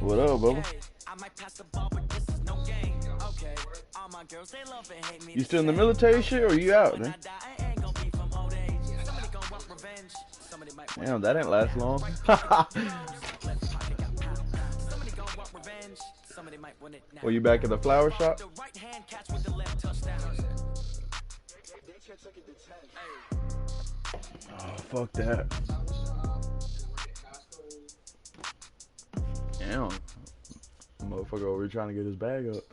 What up, Bubba? You still in the military shit, or you out, man? Damn, that didn't last long. Well, you back at the flower shop? Oh, fuck that. Damn. Motherfucker over here trying to get his bag up.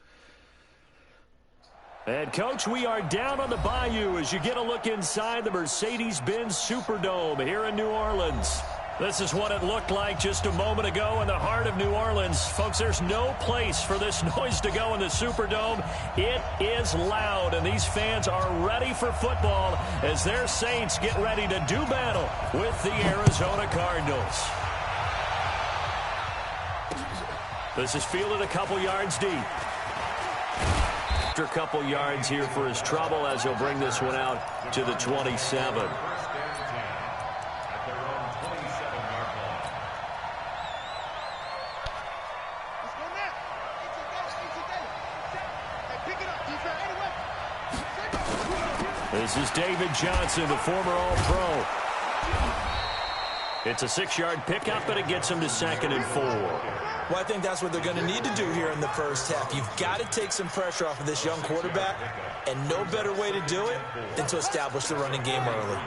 And, Coach, we are down on the bayou as you get a look inside the Mercedes-Benz Superdome here in New Orleans. This is what it looked like just a moment ago in the heart of New Orleans. Folks, there's no place for this noise to go in the Superdome. It is loud, and these fans are ready for football as their Saints get ready to do battle with the Arizona Cardinals. This is fielded a couple yards deep. After a couple yards here for his trouble as he'll bring this one out to the 27. This is David Johnson, the former All-Pro. It's a 6-yard pickup, but it gets him to 2nd and 4. Well, I think that's what they're going to need to do here in the first half. You've got to take some pressure off of this young quarterback, and no better way to do it than to establish the running game early.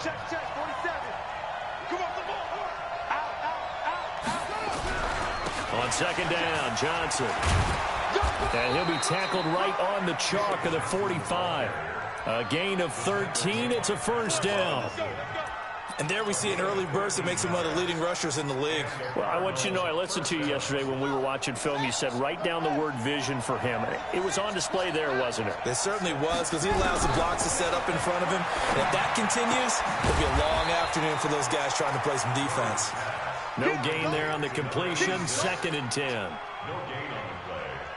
Check, 47. Come on, the ball. Out. On 2nd down, Johnson. And he'll be tackled right on the chalk of the 45. A gain of 13. It's a 1st down. And there we see an early burst that makes him one of the leading rushers in the league. Well, I want you to know, I listened to you yesterday when we were watching film. You said write down the word vision for him. It was on display there, wasn't it? It certainly was, because he allows the blocks to set up in front of him. And if that continues, it'll be a long afternoon for those guys trying to play some defense. No gain there on the completion. 2nd and 10.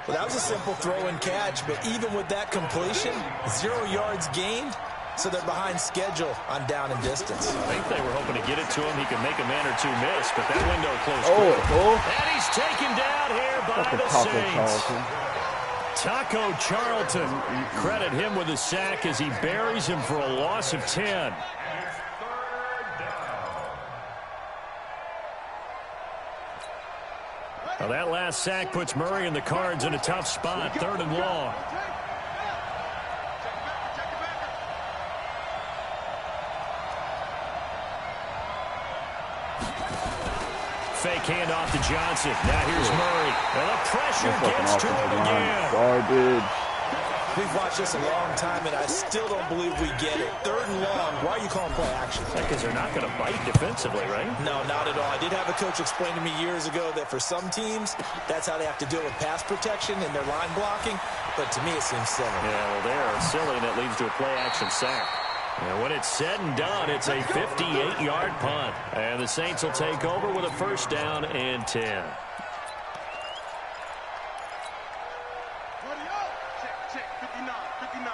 Well, that was a simple throw and catch, but even with that completion, 0 yards gained, so they're behind schedule on down and distance. I think they were hoping to get it to him. He could make a man or two miss, but that window closed. And he's taken down here by the Saints. Taco Charlton. Credit him with a sack as he buries him for a loss of 10. Well, that last sack puts Murray and the Cards in a tough spot. 3rd and long. Fake handoff to Johnson. Now here's Murray. And the pressure gets to him again. Garbage. We've watched this a long time, and I still don't believe we get it. 3rd and long. Why are you calling play action? Because they're not going to bite defensively, right? No, not at all. I did have a coach explain to me years ago that for some teams, that's how they have to deal with pass protection and their line blocking. But to me, it seems silly. Yeah, well, they're silly, and that leads to a play-action sack. And when it's said and done, it's a 58-yard punt. And the Saints will take over with a 1st down and 10. Check, 59.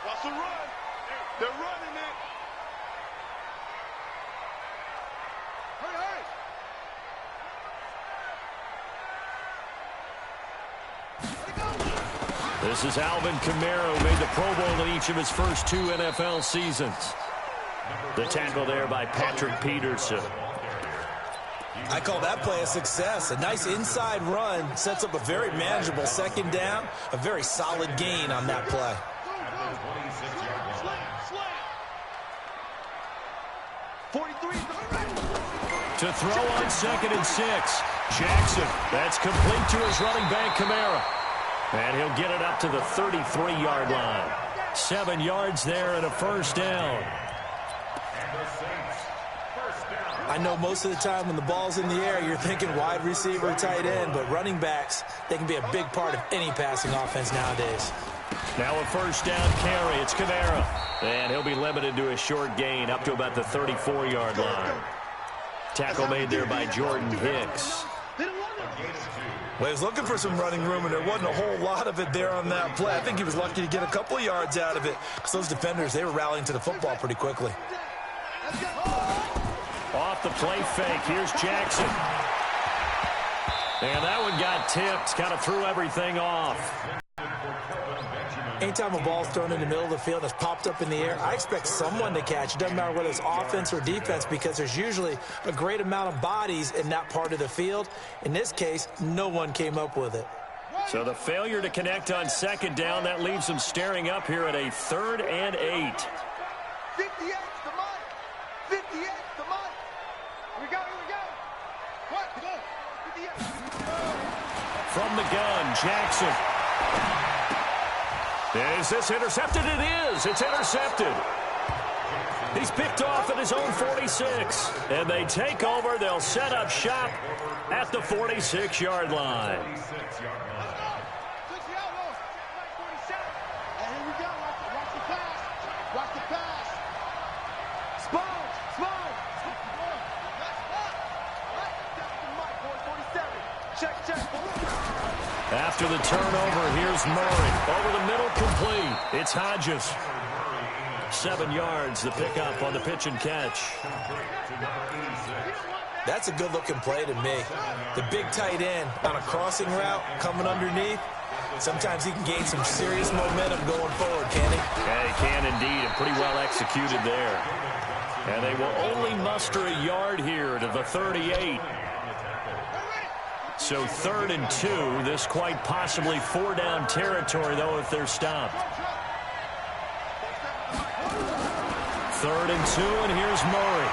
Watch the run. They're running it. Hurry. This is Alvin Kamara, who made the Pro Bowl in each of his first 2 NFL seasons. The tackle there by Patrick Peterson. I call that play a success. A nice inside run sets up a very manageable 2nd down. A very solid gain on that play. To throw on 2nd and 6. Jackson. That's complete to his running back, Kamara. And he'll get it up to the 33-yard line. 7 yards there and a 1st down. I know most of the time when the ball's in the air, you're thinking wide receiver, tight end, but running backs, they can be a big part of any passing offense nowadays. Now a 1st down carry. It's Kamara. And he'll be limited to a short gain up to about the 34-yard line. Tackle made there by Jordan Hicks. Well, he was looking for some running room, and there wasn't a whole lot of it there on that play. I think he was lucky to get a couple of yards out of it because those defenders, they were rallying to the football pretty quickly. Let's go. the play fake. Here's Jackson. And that one got tipped. Kind of threw everything off. Anytime a ball's thrown in the middle of the field and it's popped up in the air, I expect someone to catch. It doesn't matter whether it's offense or defense because there's usually a great amount of bodies in that part of the field. In this case, no one came up with it. So the failure to connect on second down, that leaves them staring up here at a 3rd and 8. 58 to Mike. 58 to Mike. Here we go. What? Go. 58. From the gun, Jackson. Is this intercepted? It is. It's intercepted. He's picked off at his own 46. And they take over. They'll set up shop at the 46-yard line. After the turnover, here's Murray. Over the middle, complete. It's Hodges. 7 yards, the pickup on the pitch and catch. That's a good-looking play to me. The big tight end on a crossing route coming underneath. Sometimes he can gain some serious momentum going forward, can he? Yeah, he can indeed, and pretty well executed there. And they will only muster a yard here to the 38. So 3rd and 2. This quite possibly 4-down territory, though, if they're stopped. 3rd and 2, and here's Murray.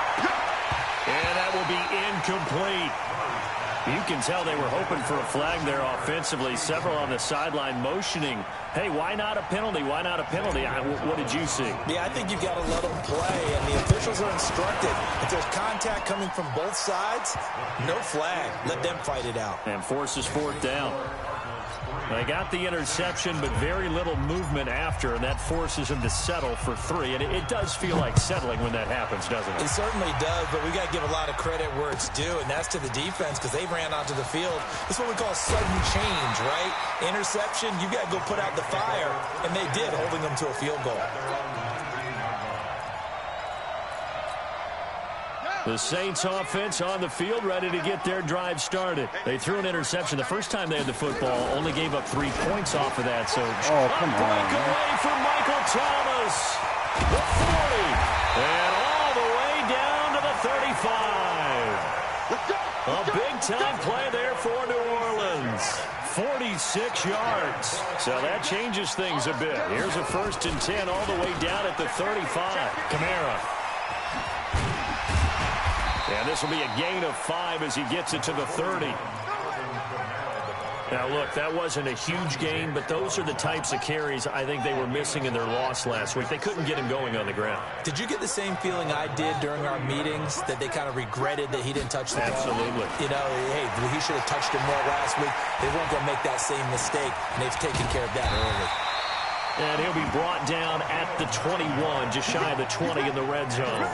And that will be incomplete. You can tell they were hoping for a flag there offensively. Several on the sideline motioning, hey, why not a penalty? Why not a penalty? What did you see? Yeah, I think you've got to let them play, and the officials are instructed. If there's contact coming from both sides, no flag. Let them fight it out. And forces 4th down. They got the interception, but very little movement after, and that forces him to settle for 3. And it does feel like settling when that happens, doesn't it? It certainly does, but we got to give a lot of credit where it's due, and that's to the defense because they ran onto the field. This is what we call sudden change, right? Interception, you got to go put out the fire, and they did, holding them to a field goal. The Saints offense on the field, ready to get their drive started. They threw an interception the first time they had the football, only gave up 3 points off of that. So come on. Breakaway for Michael Thomas. The 40. And all the way down to the 35. A big-time play there for New Orleans. 46 yards. So that changes things a bit. Here's a 1st and 10 all the way down at the 35. Kamara. And this will be a gain of 5 as he gets it to the 30. Now, look, that wasn't a huge gain, but those are the types of carries I think they were missing in their loss last week. They couldn't get him going on the ground. Did you get the same feeling I did during our meetings, that they kind of regretted that he didn't touch the ball? Absolutely. You know, hey, he should have touched it more last week. They weren't going to make that same mistake, and they've taken care of that early. And he'll be brought down at the 21, just shy of the 20 in the red zone.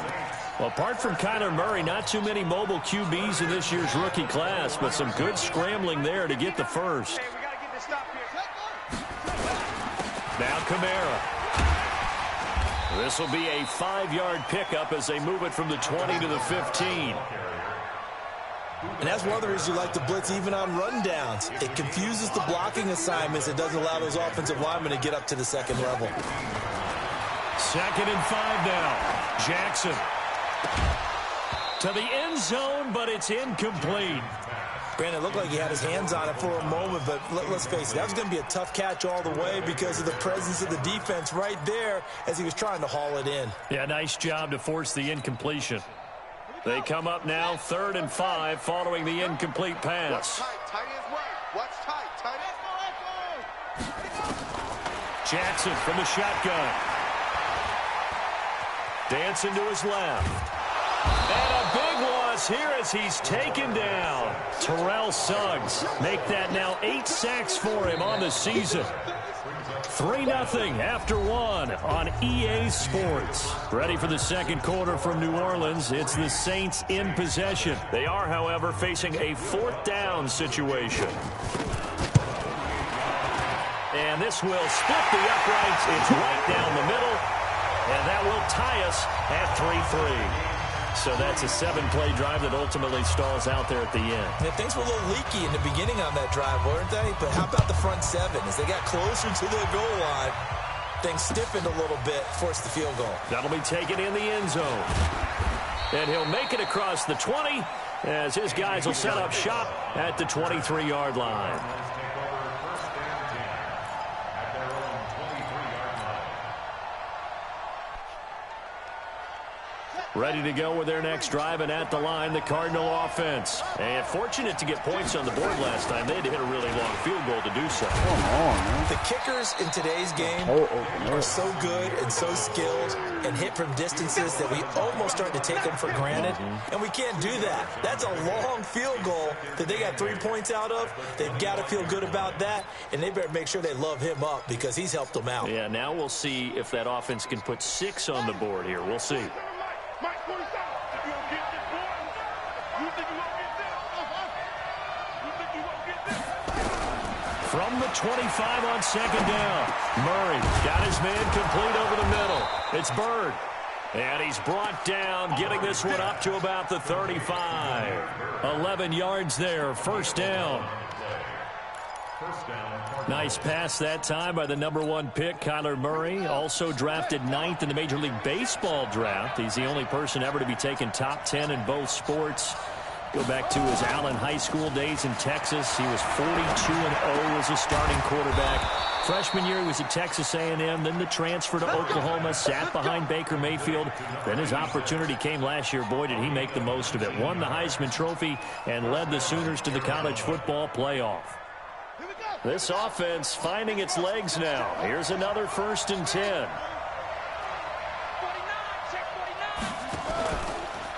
Well, apart from Kyler Murray, not too many mobile QBs in this year's rookie class, but some good scrambling there to get the first. Now Kamara. This will be a 5-yard pickup as they move it from the 20 to the 15. And that's one of the reasons you like to blitz even on rundowns. It confuses the blocking assignments. It doesn't allow those offensive linemen to get up to the second level. 2nd and 5 now. Jackson. To the end zone, but it's incomplete. Brandon, it looked like he had his hands on it for a moment, but let's face it, that was going to be a tough catch all the way because of the presence of the defense right there as he was trying to haul it in. Yeah, nice job to force the incompletion. They come up now, 3rd and 5, following the incomplete pass. Jackson from the shotgun. Dancing to his left. And a big loss here as he's taken down. Terrell Suggs make that now 8 sacks for him on the season. 3-0 after 1 on EA Sports. Ready for the second quarter from New Orleans. It's the Saints in possession. They are, however, facing a 4th down situation. And this will split the uprights. It's right down the middle. And that will tie us at 3-3. So that's a 7-play drive that ultimately stalls out there at the end. Yeah, things were a little leaky in the beginning on that drive, weren't they? But how about the front 7? As they got closer to the goal line, things stiffened a little bit, forced the field goal. That'll be taken in the end zone. And he'll make it across the 20 as his guys will set up shop at the 23-yard line. Ready to go with their next drive, and at the line, the Cardinal offense. And fortunate to get points on the board last time. They had to hit a really long field goal to do so. Come on, man. The kickers in today's game are so good and so skilled and hit from distances that we almost start to take them for granted. And we can't do that. That's a long field goal that they got 3 points out of. They've got to feel good about that, and they better make sure they love him up because he's helped them out. Yeah, now we'll see if that offense can put 6 on the board here. We'll see. Mike 27, you won't get this, boy. You think you won't get this? You think you won't get this? From the 25 on second down, Murray got his man complete over the middle. It's Bird. And he's brought down, getting this one up to about the 35. 11 yards there, first down. Nice pass that time by the #1 pick, Kyler Murray. Also drafted 9th in the Major League Baseball draft. He's the only person ever to be taken top 10 in both sports. Go back to his Allen High School days in Texas. He was 42-0 as a starting quarterback. Freshman year, he was at Texas A&M. Then the transfer to Oklahoma, sat behind Baker Mayfield. Then his opportunity came last year. Boy, did he make the most of it. Won the Heisman Trophy and led the Sooners to the college football playoff. This offense finding its legs now. Here's another 1st and 10.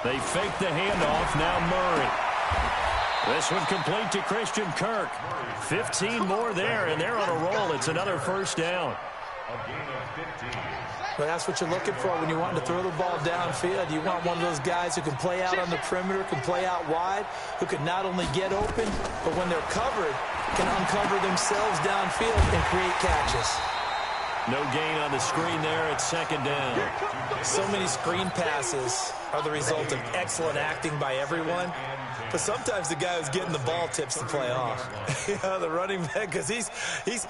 They fake the handoff. Now Murray. This one complete to Christian Kirk. 15 more there, and they're on a roll. It's another first down. Well, that's what you're looking for when you're wanting to throw the ball downfield. You want one of those guys who can play out on the perimeter, can play out wide, who can not only get open, but when they're covered, can uncover themselves downfield and create catches. No gain on the screen there at second down. So many screen passes are the result of excellent acting by everyone. But sometimes the guy who's getting the ball tips the play off. The running back, because he's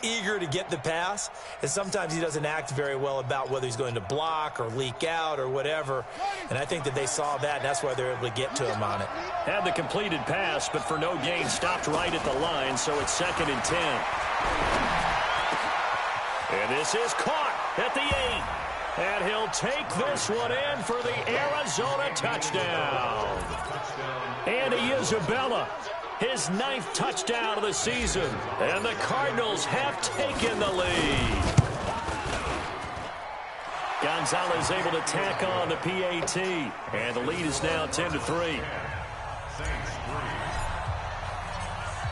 eager to get the pass, and sometimes he doesn't act very well about whether he's going to block or leak out or whatever. And I think that they saw that, and that's why they're able to get to him on it. Had the completed pass, but for no gain, stopped right at the line, so it's 2nd and 10. And this is caught at the 8. And he'll take this one in for the Arizona touchdown. Andy Isabella, his 9th touchdown of the season. And the Cardinals have taken the lead. Gonzalez able to tack on the PAT. And the lead is now 10-3.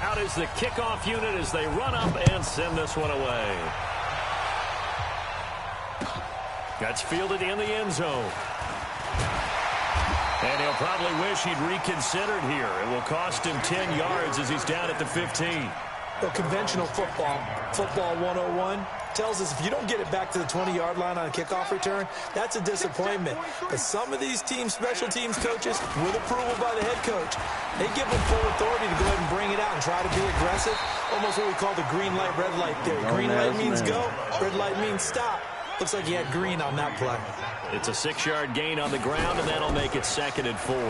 Out is the kickoff unit as they run up and send this one away. That's fielded in the end zone. And he'll probably wish he'd reconsidered here. It will cost him 10 yards as he's down at the 15. Well, conventional football 101, tells us if you don't get it back to the 20-yard line on a kickoff return, that's a disappointment. But some of these teams, special teams coaches, with approval by the head coach, they give them full authority to go ahead and bring it out and try to be aggressive. Almost what we call the green light, red light theory. Green light means go, red light means stop. Looks like he had green on that play. It's a 6-yard gain on the ground, and that'll make it 2nd and 4. Under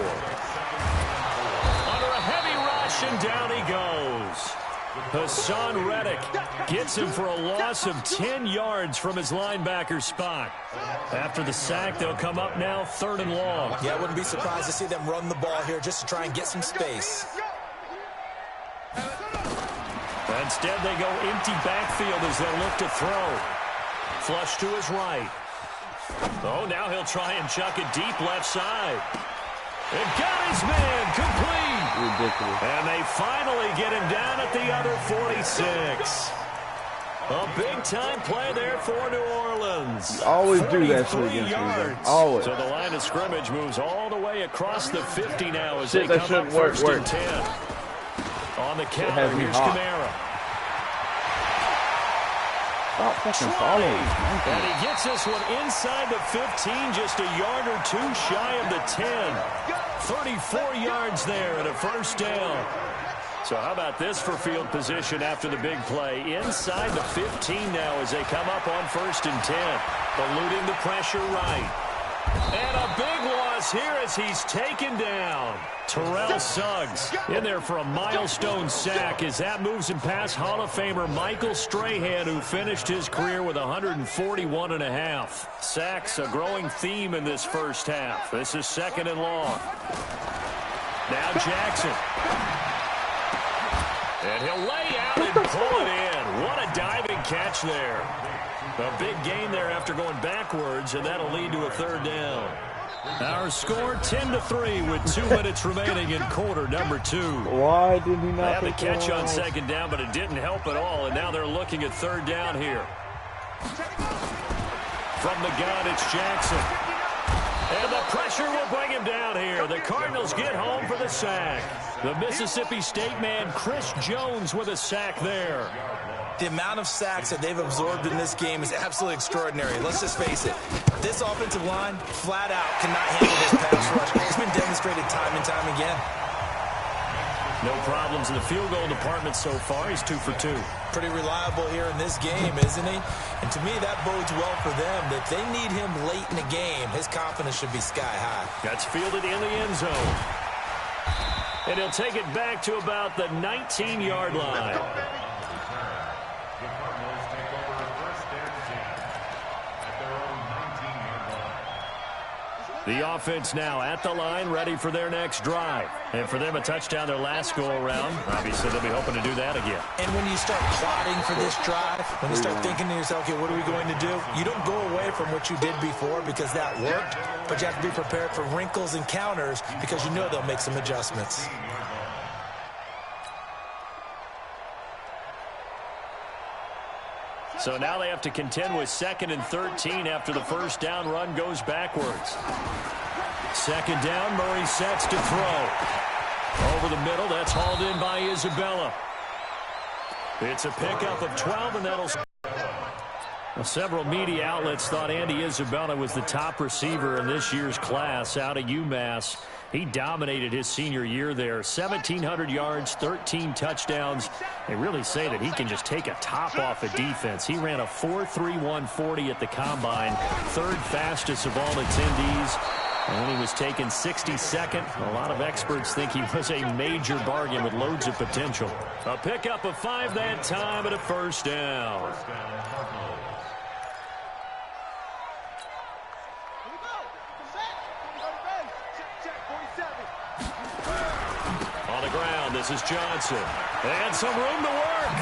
a heavy rush, and down he goes. Hassan Reddick gets him for a loss of 10 yards from his linebacker spot. After the sack, they'll come up now 3rd and long. Yeah, I wouldn't be surprised to see them run the ball here just to try and get some space. Instead, they go empty backfield as they look to throw. Flush to his right. Oh, now he'll try and chuck it deep left side. And got his man complete. Ridiculous. And they finally get him down at the other 46. A big-time play there for New Orleans. Always do that shit against me. Always. So the line of scrimmage moves all the way across the 50 now as Shit, they that come up shouldn't 1st work. and 10. On the has counter, me here's hot. Kamara. Stop fucking following. And he gets this one inside the 15, just a yard or two shy of the 10. 34 yards there and a first down. So how about this for field position after the big play? Inside the 15 now as they come up on 1st and 10. Eluding the pressure right. And a big loss here as he's taken down. Terrell Suggs in there for a milestone sack as that moves him past Hall of Famer Michael Strahan, who finished his career with 141.5. Sacks, a growing theme in this first half. This is 2nd and long. Now Jackson. And he'll lay out and pull it in. What a diving catch there. A big gain there after going backwards, and that'll lead to a 3rd down. Our score 10-3 with 2 minutes remaining in quarter number 2. Why did he not? They had the catch on 2nd down, but it didn't help at all, and now they're looking at 3rd down here. From the gun, it's Jackson. And the pressure will bring him down here. The Cardinals get home for the sack. The Mississippi State man, Chris Jones, with a sack there. The amount of sacks that they've absorbed in this game is absolutely extraordinary. Let's just face it. This offensive line, flat out, cannot handle this pass rush. It's been demonstrated time and time again. No problems in the field goal department so far. He's 2 for 2. Pretty reliable here in this game, isn't he? And to me, that bodes well for them. That they need him late in the game. His confidence should be sky high. That's fielded in the end zone. And he'll take it back to about the 19-yard line. The offense now at the line, ready for their next drive. And for them, a touchdown their last go-around. Obviously, they'll be hoping to do that again. And when you start plotting for this drive, when you start thinking to yourself, okay, what are we going to do? You don't go away from what you did before because that worked, but you have to be prepared for wrinkles and counters because you know they'll make some adjustments. So now they have to contend with 2nd and 13 after the first down run goes backwards. 2nd down, Murray sets to throw. Over the middle, that's hauled in by Isabella. It's a pickup of 12, and that'll... Well, several media outlets thought Andy Isabella was the top receiver in this year's class out of UMass. He dominated his senior year there. 1,700 yards, 13 touchdowns. They really say that he can just take a top off a defense. He ran a 4.31 at the combine, 3rd fastest of all attendees. And when he was taken 62nd, a lot of experts think he was a major bargain with loads of potential. A pickup of 5 that time and a first down. This is Johnson. And some room to work.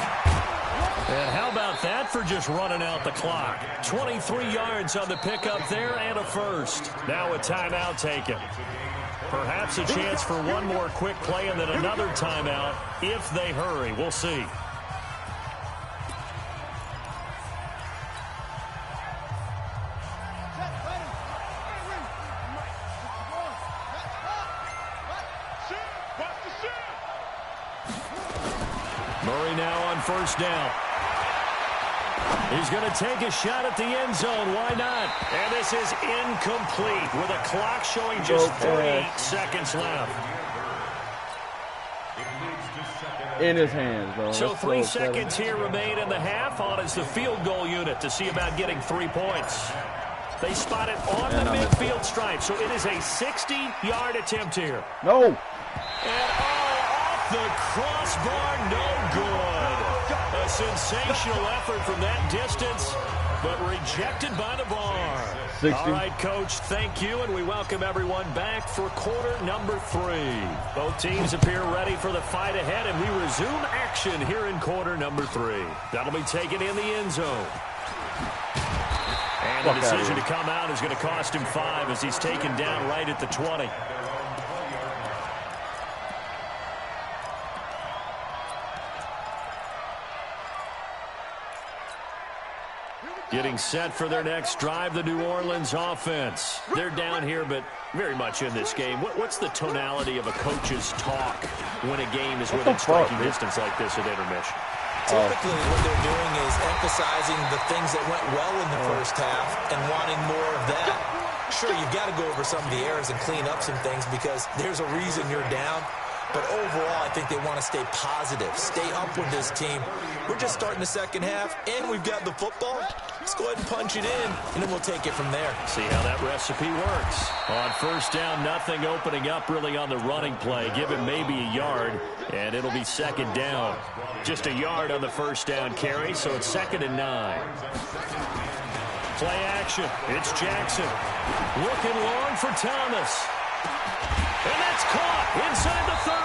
And how about that for just running out the clock? 23 yards on the pickup there and a first. Now a timeout taken. Perhaps a chance for one more quick play and then another timeout if they hurry. We'll see. Murray now on first down. He's going to take a shot at the end zone. Why not? And this is incomplete with a clock showing just 3 seconds left. In his hands, bro. So 3 seconds here remain in the half. On is the field goal unit to see about getting 3 points. They spot it on the midfield stripe. So it is a 60-yard attempt here. No. And off the crossbar, no good. A sensational effort from that distance, but rejected by the bar. 60. All right, Coach, thank you, and we welcome everyone back for quarter number 3. Both teams appear ready for the fight ahead, and we resume action here in quarter number 3. That'll be taken in the end zone. And the decision to come out is going to cost him 5 as he's taken down right at the 20. Getting set for their next drive, the New Orleans offense. They're down here, but very much in this game. What's the tonality of a coach's talk when a game is within striking distance like this at intermission? Typically, what they're doing is emphasizing the things that went well in the first half and wanting more of that. Sure, you've got to go over some of the errors and clean up some things because there's a reason you're down. But overall, I think they want to stay positive, stay up with this team. We're just starting the second half, and we've got the football. Let's go ahead and punch it in, and then we'll take it from there. See how that recipe works. On first down, nothing opening up really on the running play. Give him maybe a yard, and it'll be second down. Just a yard on the first down carry, so it's 2nd and 9. Play action. It's Jackson. Looking long for Thomas. And that's caught inside the 30.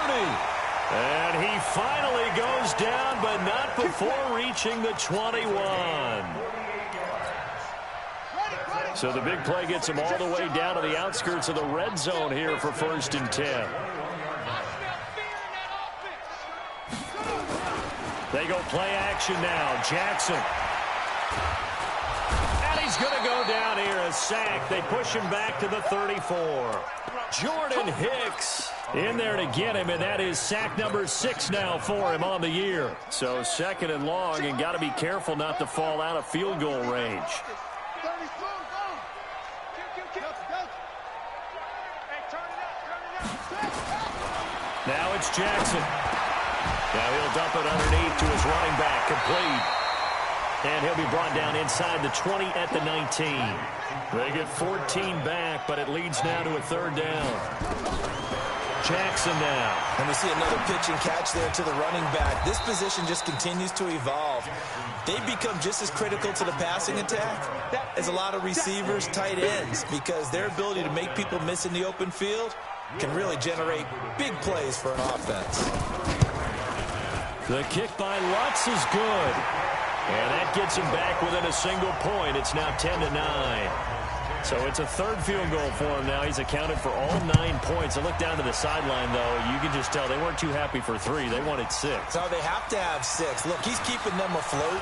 And he finally goes down, but not before reaching the 21. So the big play gets him all the way down to the outskirts of the red zone here for 1st and 10. They go play action now. Jackson. And he's going to go down here, a sack. They push him back to the 34. Jordan Hicks in there to get him, and that is sack number 6 now for him on the year. So 2nd and long, and got to be careful not to fall out of field goal range. Now it's Jackson. Now he'll dump it underneath to his running back, complete. And he'll be brought down inside the 20 at the 19. They get 14 back, but it leads now to a 3rd down. Jackson now. And we see another pitch and catch there to the running back. This position just continues to evolve. They become just as critical to the passing attack as a lot of receivers, tight ends, because their ability to make people miss in the open field can really generate big plays for an offense. The kick by Lutz is good. And that gets him back within a single point. It's now 10-9. So it's a 3rd field goal for him now. He's accounted for all 9 points. I look down to the sideline, though. You can just tell they weren't too happy for 3. They wanted 6. So they have to have 6. Look, he's keeping them afloat,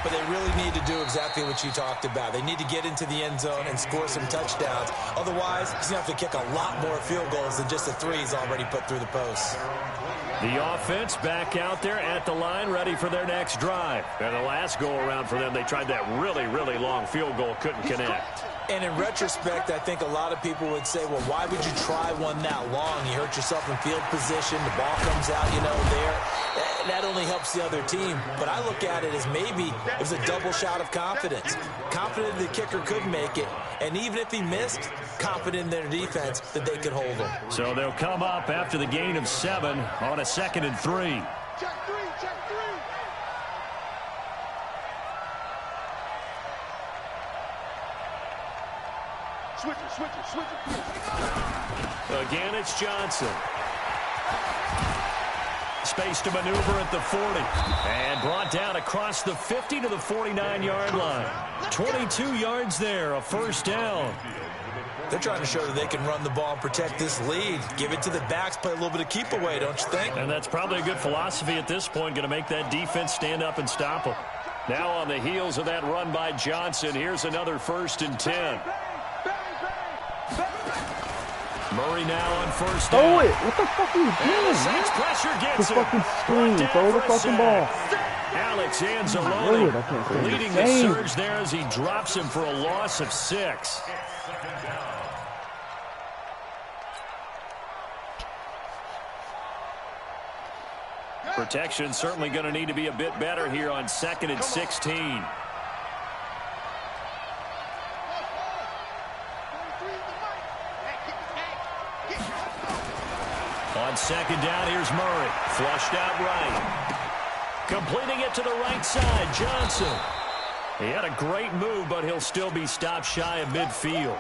but they really need to do exactly what you talked about. They need to get into the end zone and score some touchdowns. Otherwise, he's going to have to kick a lot more field goals than just the 3 he's already put through the posts. The offense back out there at the line, ready for their next drive. And the last go-around for them, they tried that really, really long field goal, couldn't connect. And in retrospect, I think a lot of people would say, well, why would you try one that long? You hurt yourself in field position. The ball comes out, there. That only helps the other team. But I look at it as maybe it was a double shot of confidence. Confident the kicker could make it. And even if he missed, confident in their defense that they could hold him. So they'll come up after the gain of 7 on a 2nd and 3. Check 3, check 3. Switch it. Again, it's Johnson. Space to maneuver at the 40. And brought down across the 50 to the 49-yard line. 22 yards there, a 1st down. They're trying to show that they can run the ball and protect this lead. Give it to the backs, play a little bit of keep away, don't you think? And that's probably a good philosophy at this point, going to make that defense stand up and stop them. Now on the heels of that run by Johnson, here's another 1st and 10. Murray now on 1st down. Throw it! What the fuck are you doing? Saints pressure gets The him. fucking screen. Throw the fucking ball. Alex Really? I Anzalone can't say leading the anything. surge there as he drops him for a loss of 6. Protection certainly going to need to be a bit better here on 2nd and 16. On 2nd down, here's Murray. Flushed out right. Completing it to the right side, Johnson. He had a great move, but he'll still be stopped shy of midfield.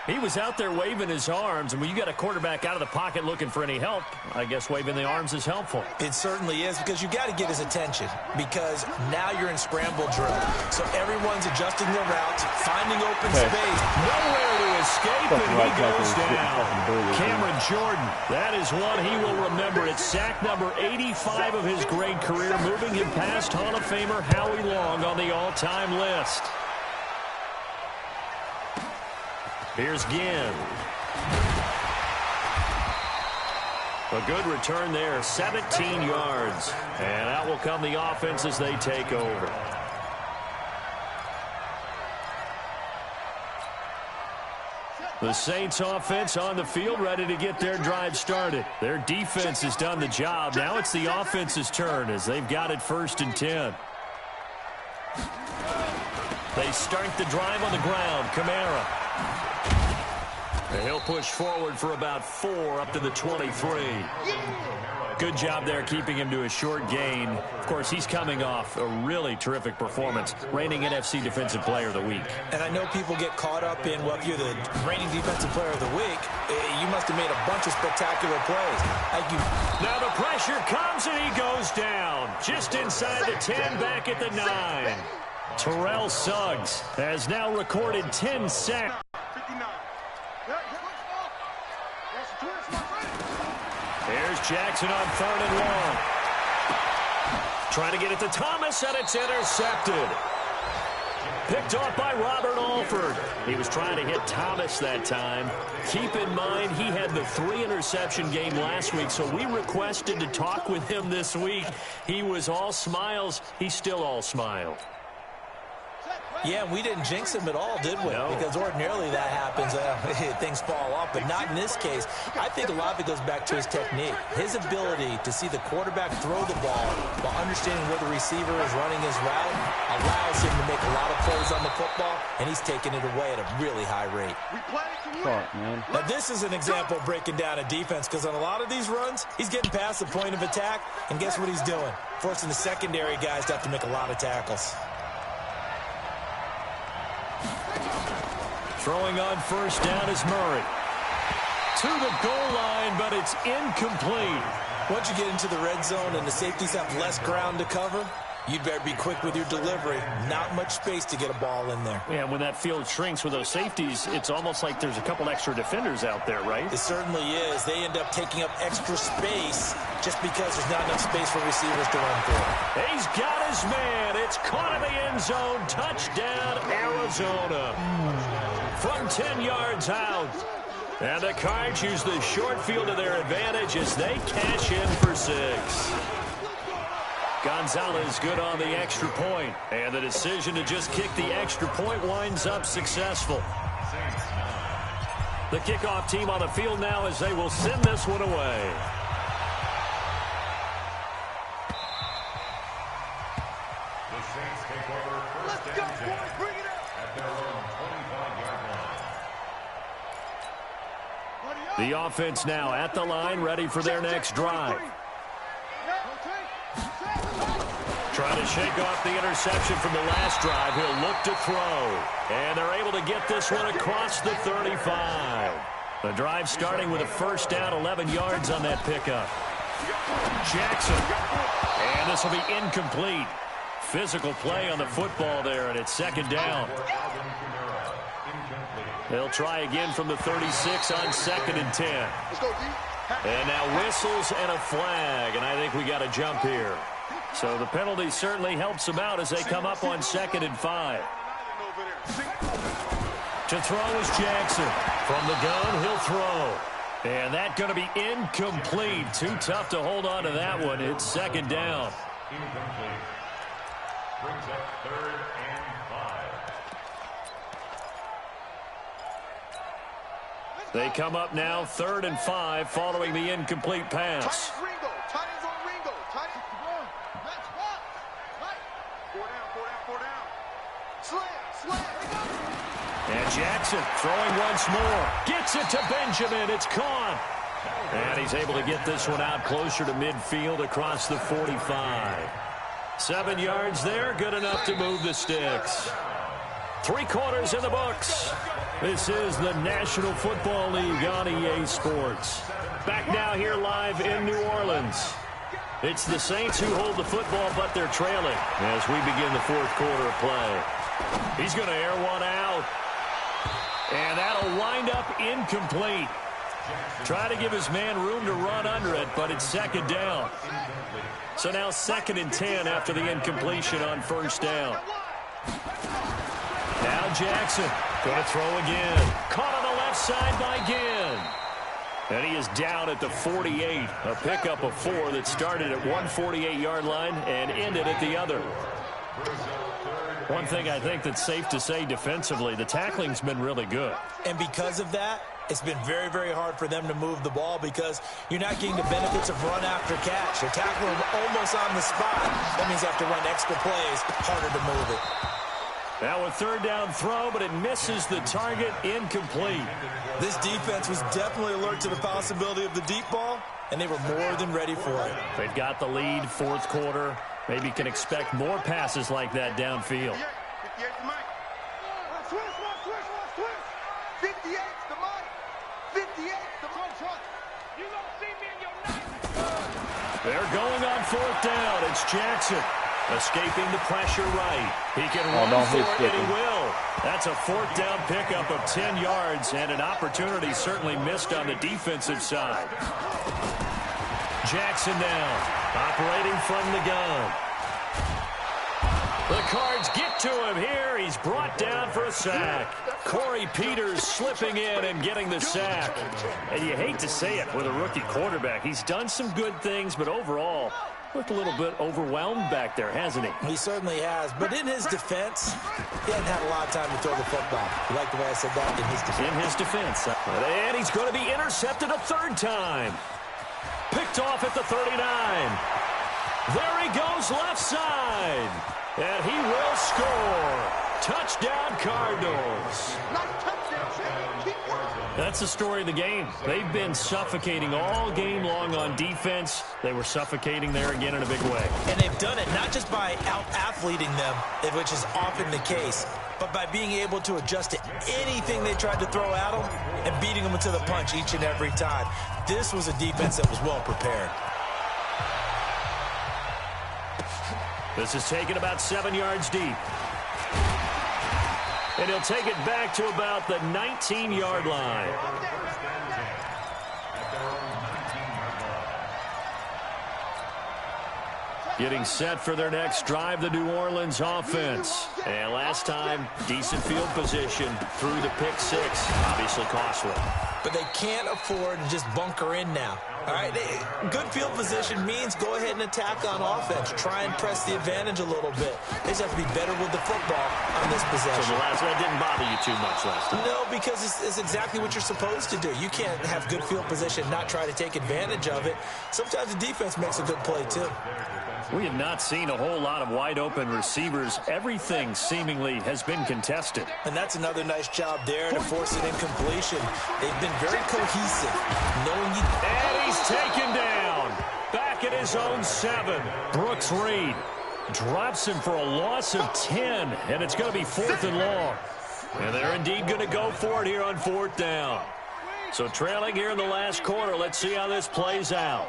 He was out there waving his arms, and when you got a quarterback out of the pocket looking for any help, I guess waving the arms is helpful. It certainly is, because you got to get his attention, because now you're in scramble drill. So everyone's adjusting their routes, finding open space. Nowhere to escape, and he goes down. Cameron Jordan, that is one he will remember. It's sack number 85 of his great career, moving him past Hall of Famer Howie Long on the all-time list. Here's Ginn. A good return there, 17 yards. And out will come the offense as they take over. The Saints offense on the field, ready to get their drive started. Their defense has done the job. Now it's the offense's turn as they've got it 1st and 10. They start the drive on the ground. Kamara. And he'll push forward for about 4 up to the 23. Good job there keeping him to a short gain. Of course, he's coming off a really terrific performance, reigning NFC Defensive Player of the Week. And I know people get caught up in, well, if you're the reigning Defensive Player of the Week, you must have made a bunch of spectacular plays. Now the pressure comes and he goes down. Just inside the 10, back at the 9. Terrell Suggs has now recorded 10 sacks. Here's Jackson on 3rd and long. Trying to get it to Thomas, and it's intercepted. Picked off by Robert Alford. He was trying to hit Thomas that time. Keep in mind, he had the 3-interception game last week, so we requested to talk with him this week. He was all smiles. He's still all smile. Yeah, we didn't jinx him at all, did we? No. Because ordinarily that happens, things fall off, but not in this case. I think a lot of it goes back to his technique. His ability to see the quarterback throw the ball while understanding where the receiver is running his route allows him to make a lot of plays on the football, and he's taking it away at a really high rate. Fuck, man. Now, this is an example of breaking down a defense, because on a lot of these runs, he's getting past the point of attack, and guess what he's doing? Forcing the secondary guys to have to make a lot of tackles. Throwing on 1st down is Murray. To the goal line, but it's incomplete. Once you get into the red zone and the safeties have less ground to cover, you'd better be quick with your delivery. Not much space to get a ball in there. Yeah, when that field shrinks with those safeties, it's almost like there's a couple extra defenders out there, right? It certainly is. They end up taking up extra space just because there's not enough space for receivers to run through. He's got his man. It's caught in the end zone. Touchdown, Arizona. From 10 yards out. And the Cards use the short field to their advantage as they cash in for 6. Gonzalez good on the extra point. And the decision to just kick the extra point winds up successful. The kickoff team on the field now as they will send this one away. The Saints take over 1st and 10 at their own 25-yard line. The offense now at the line, ready for their next drive. Trying to shake off the interception from the last drive. He'll look to throw. And they're able to get this one across the 35. The drive starting with a 1st down, 11 yards on that pickup. Jackson. And this will be incomplete. Physical play on the football there, and it's 2nd down. They'll try again from the 36 on 2nd and 10. And now whistles and a flag, and I think we got a jump here. So the penalty certainly helps them out as they come up on 2nd and 5. To throw is Jackson. From the gun, he'll throw. And that's going to be incomplete. Too tough to hold on to that one. It's 2nd down. Incomplete. Brings up 3rd and 5. They come up now 3rd and 5 following the incomplete pass. Ringo. Titans on Ringo. Titans. That's what. Right. 4 down. Slam. And Jackson throwing once more. Gets it to Benjamin. It's caught. And he's able to get this one out closer to midfield across the 45. 7 yards there. Good enough to move the sticks. 3 quarters in the books. This is the National Football League on EA Sports. Back now here live in New Orleans. It's the Saints who hold the football, but they're trailing as we begin the 4th quarter of play. He's going to air one out. And that'll wind up incomplete. Try to give his man room to run under it, but it's 2nd down. So now 2nd and 10 after the incompletion on 1st down. Now Jackson going to throw again. Caught on the left side by Ginn. And he is down at the 48. A pickup of 4 that started at one 48-yard line and ended at the other. One thing I think that's safe to say defensively, the tackling's been really good. And because of that, it's been very, very hard for them to move the ball because you're not getting the benefits of run after catch. You're tackling them almost on the spot. That means you have to run extra plays, harder to move it. Now a third down throw, but it misses the target, incomplete. This defense was definitely alert to the possibility of the deep ball, and they were more than ready for it. They've got the lead, fourth quarter. Maybe can expect more passes like that downfield. 58's the money. 58's the money. You don't see me in your night. They're going on fourth down. It's Jackson. Escaping the pressure right. He can run for it, and he will. That's a fourth down pickup of 10 yards, and an opportunity certainly missed on the defensive side. Jackson now, operating from the gun. The Cards get to him here. He's brought down for a sack. Corey Peters slipping in and getting the sack. And you hate to say it with a rookie quarterback. He's done some good things, but overall, looked a little bit overwhelmed back there, hasn't he? He certainly has. But in his defense, he hasn't had a lot of time to throw the football. You like the way I said that? In his defense. In his defense. And he's going to be intercepted a third time. Picked off at the 39. There he goes left side. And he will score. Touchdown, Cardinals. That's the story of the game. They've been suffocating all game long on defense. They were suffocating there again in a big way. And they've done it not just by out-athleting them, which is often the case, but by being able to adjust to anything they tried to throw at them and beating them to the punch each and every time. This was a defense that was well prepared. This is taken about 7 yards deep. And he'll take it back to about the 19-yard line. Getting set for their next drive, the New Orleans offense. And last time, decent field position through the pick six. Obviously costly. But they can't afford to just bunker in now. All right, good field position means go ahead and attack on offense. Try and press the advantage a little bit. They just have to be better with the football on this possession. So that didn't bother you too much last time? No, because it's exactly what you're supposed to do. You can't have good field position and not try to take advantage of it. Sometimes the defense makes a good play, too. We have not seen a whole lot of wide-open receivers. Everything seemingly has been contested. And that's another nice job there to force an incompletion. They've been very cohesive. And he's taken down. Back at his own 7. Brooks Reed drops him for a loss of 10. And it's going to be 4th and long. And they're indeed going to go for it here on 4th down. So trailing here in the last quarter. Let's see how this plays out.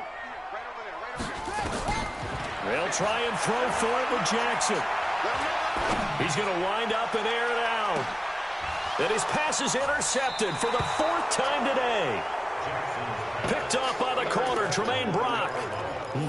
They'll try and throw for it with Jackson. He's going to wind up and air it out. And his pass is intercepted for the 4th time today. Picked off by the corner, Tremaine Brock.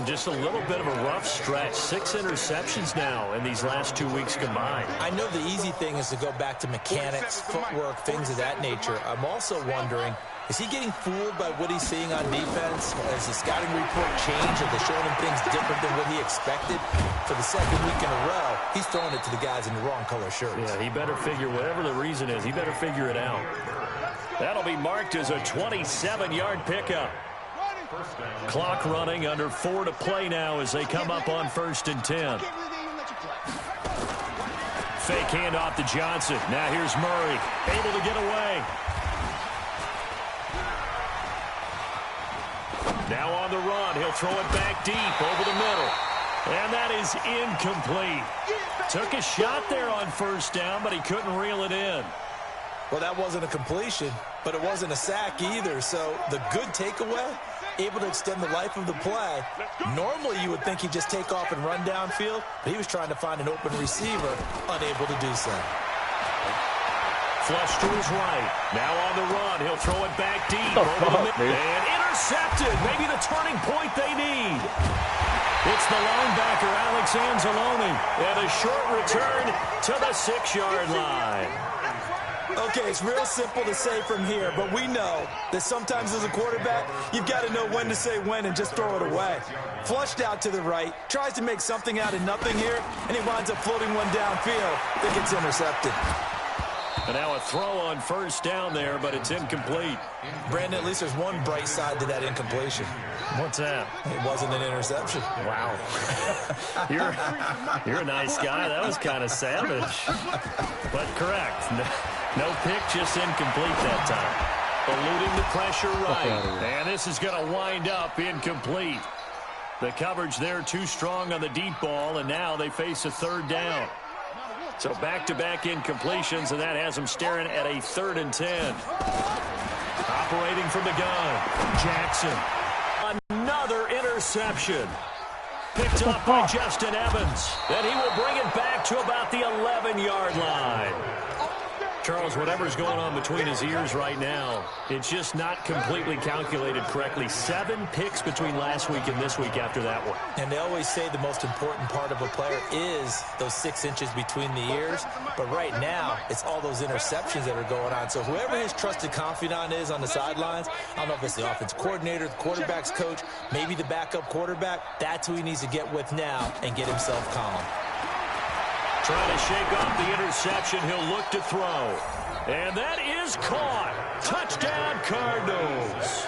Just a little bit of a rough stretch. 6 interceptions now in these last 2 weeks combined. I know the easy thing is to go back to mechanics, footwork, things of that nature. I'm also wondering, is he getting fooled by what he's seeing on defense? Has the scouting report changed? Are they showing him things different than what he expected? For the second week in a row, he's throwing it to the guys in the wrong color shirts. Yeah, he better figure, whatever the reason is, he better figure it out. That'll be marked as a 27-yard pickup. Clock running, under 4 to play now as they come up on 1st and 10. Fake handoff to Johnson. Now here's Murray, able to get away. Now on the run, he'll throw it back deep over the middle. And that is incomplete. Took a shot there on 1st down, but he couldn't reel it in. Well, that wasn't a completion, but it wasn't a sack either. So the good takeaway, able to extend the life of the play. Normally you would think he'd just take off and run downfield, but he was trying to find an open receiver, unable to do so. Flush to his right. Now on the run. He'll throw it back deep. And intercepted. Maybe the turning point they need. It's the linebacker, Alex Anzalone. And a short return to the 6-yard line. Okay, it's real simple to say from here, but we know that sometimes as a quarterback, you've got to know when to say when and just throw it away. Flushed out to the right, tries to make something out of nothing here, and he winds up floating one downfield that gets intercepted. And now a throw on first down there, but it's incomplete. Brandon, at least there's one bright side to that incompletion. What's that? It wasn't an interception. Wow. You're a nice guy. That was kind of savage. But correct. No pick, just incomplete that time. Eluding the pressure right. And this is going to wind up incomplete. The coverage there too strong on the deep ball, and now they face a third down. So back-to-back incompletions, and that has them staring at a 3rd and 10. Operating from the gun, Jackson. Another interception. Picked up by Justin Evans. Then he will bring it back to about the 11-yard line. Charles, whatever's going on between his ears right now, it's just not completely calculated correctly. 7 picks between last week and this week after that one. And they always say the most important part of a player is those 6 inches between the ears. But right now, it's all those interceptions that are going on. So whoever his trusted confidant is on the sidelines, I don't know if it's the offense coordinator, the quarterback's coach, maybe the backup quarterback, that's who he needs to get with now and get himself calm. Trying to shake off the interception. He'll look to throw. And that is caught. Touchdown, Cardinals.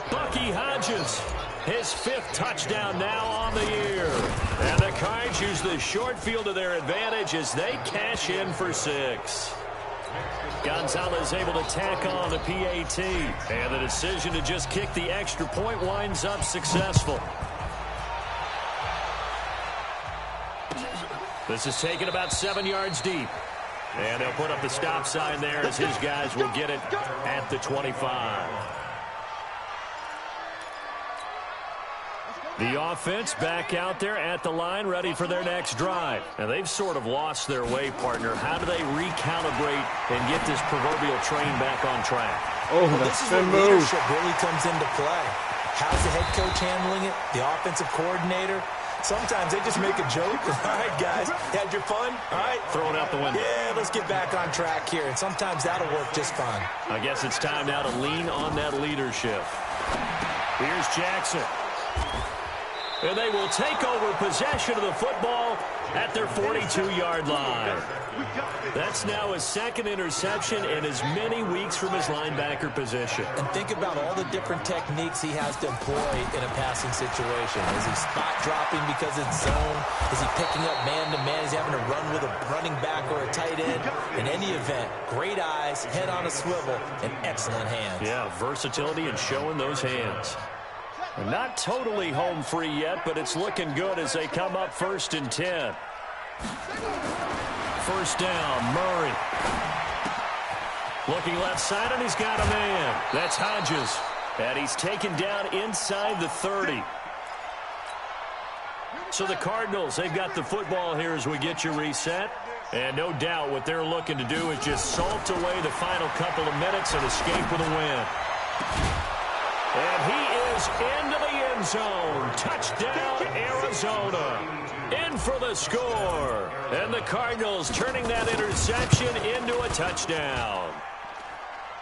Bucky Hodges, his 5th touchdown now on the year. And the Cards use the short field to their advantage as they cash in for 6. Gonzalez able to tack on the PAT. And the decision to just kick the extra point winds up successful. This is taken about 7 yards deep. And they'll put up the stop sign there as his guys will get it at the 25. The offense back out there at the line, ready for their next drive. And they've sort of lost their way, partner. How do they recalibrate and get this proverbial train back on track? Oh, well, that's this is good where move. leadership really comes into play. How's the head coach handling it? The offensive coordinator? Sometimes they just make a joke. All right, guys, had your fun? All right. Throw it out the window. Yeah, let's get back on track here. And sometimes that'll work just fine. I guess it's time now to lean on that leadership. Here's Jackson. And they will take over possession of the football at their 42-yard line. That's now his 2nd interception in as many weeks from his linebacker position. And think about all the different techniques he has to employ in a passing situation. Is he spot dropping because it's zone? Is he picking up man-to-man? Is he having to run with a running back or a tight end? In any event, great eyes, head on a swivel, and excellent hands. Yeah, versatility and showing those hands. Not totally home free yet, but it's looking good as they come up 1st and 10. First down, Murray. Looking left side, and he's got a man. That's Hodges. And he's taken down inside the 30. So the Cardinals, they've got the football here as we get you reset. And no doubt what they're looking to do is just salt away the final couple of minutes and escape with a win. And he is into the end zone. Touchdown, Arizona. In for the score. And the Cardinals turning that interception into a touchdown.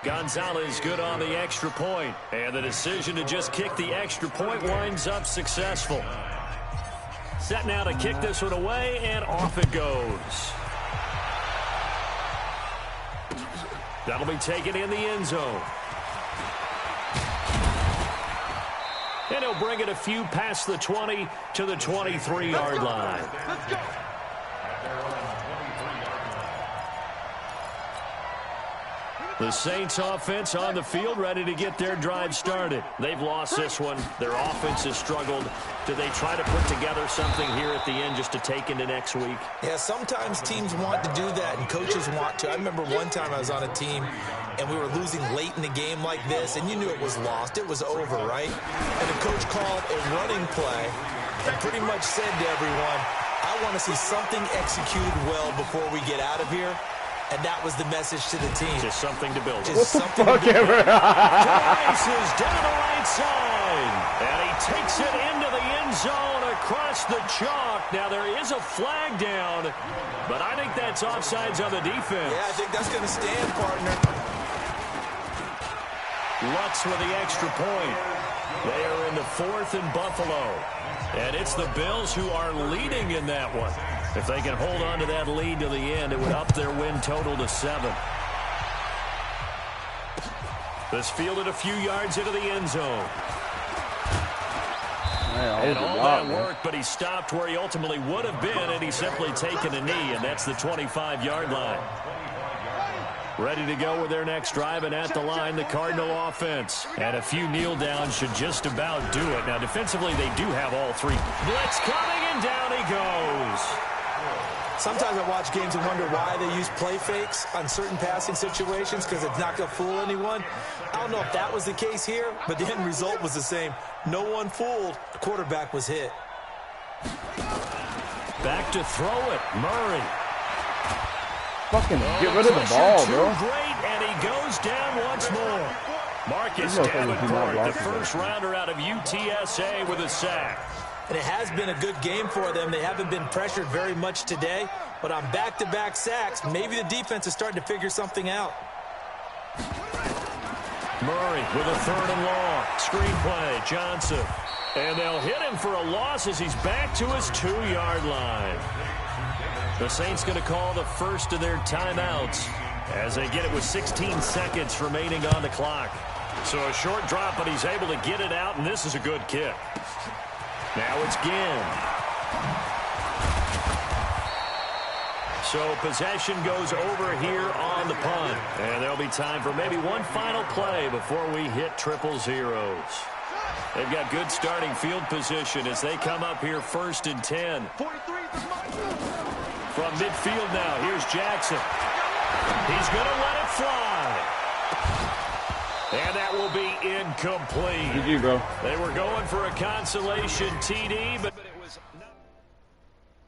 Gonzalez good on the extra point. And the decision to just kick the extra point winds up successful. Set now to kick this one away, and off it goes. That'll be taken in the end zone. And he'll bring it a few past the 20 to the 23-yard line. Let's go. The Saints offense on the field, ready to get their drive started. They've lost this one. Their offense has struggled. Do they try to put together something here at the end just to take into next week? Yeah, sometimes teams want to do that, and coaches want to. I remember one time I was on a team, and we were losing late in the game like this, and you knew it was lost. It was over, right? And the coach called a running play and pretty much said to everyone, I want to see something executed well before we get out of here. And that was the message to the team. Just something to build. Just something Fuck ever. Rices down the right side. And he takes it into the end zone across the chalk. Now, there is a flag down, but I think that's offsides on the defense. Yeah, I think that's going to stand, partner. Lutz with the extra point. They are in the 4th and Buffalo. And it's the Bills who are leading in that one. If they can hold on to that lead to the end, it would up their win total to 7. This fielded a few yards into the end zone. And all that work, but he stopped where he ultimately would have been, and he's simply taken a knee, and that's the 25-yard line. Ready to go with their next drive, and at the line, the Cardinal offense. And a few kneel downs should just about do it. Now, defensively, they do have all 3. Blitz coming, and down he goes. Sometimes I watch games and wonder why they use play fakes on certain passing situations, because it's not going to fool anyone. I don't know if that was the case here, but the end result was the same. No one fooled. The quarterback was hit. Back to throw it. Murray. Fucking get rid of the ball, bro. Great, and he goes down once more. Marcus Davenport, the first rounder out of UTSA with a sack. And it has been a good game for them. They haven't been pressured very much today, but on back-to-back sacks, maybe the defense is starting to figure something out. Murray with a 3rd and long. Screen play, Johnson. And they'll hit him for a loss as he's back to his 2-yard line. The Saints going to call the first of their timeouts as they get it with 16 seconds remaining on the clock. So a short drop, but he's able to get it out, and this is a good kick. Now it's Ginn. So possession goes over here on the punt. And there'll be time for maybe one final play before we hit 000. They've got good starting field position as they come up here 1st and 10. From midfield now, here's Jackson. He's going to let it fly. And that will be incomplete. GG, bro. They were going for a consolation TD, but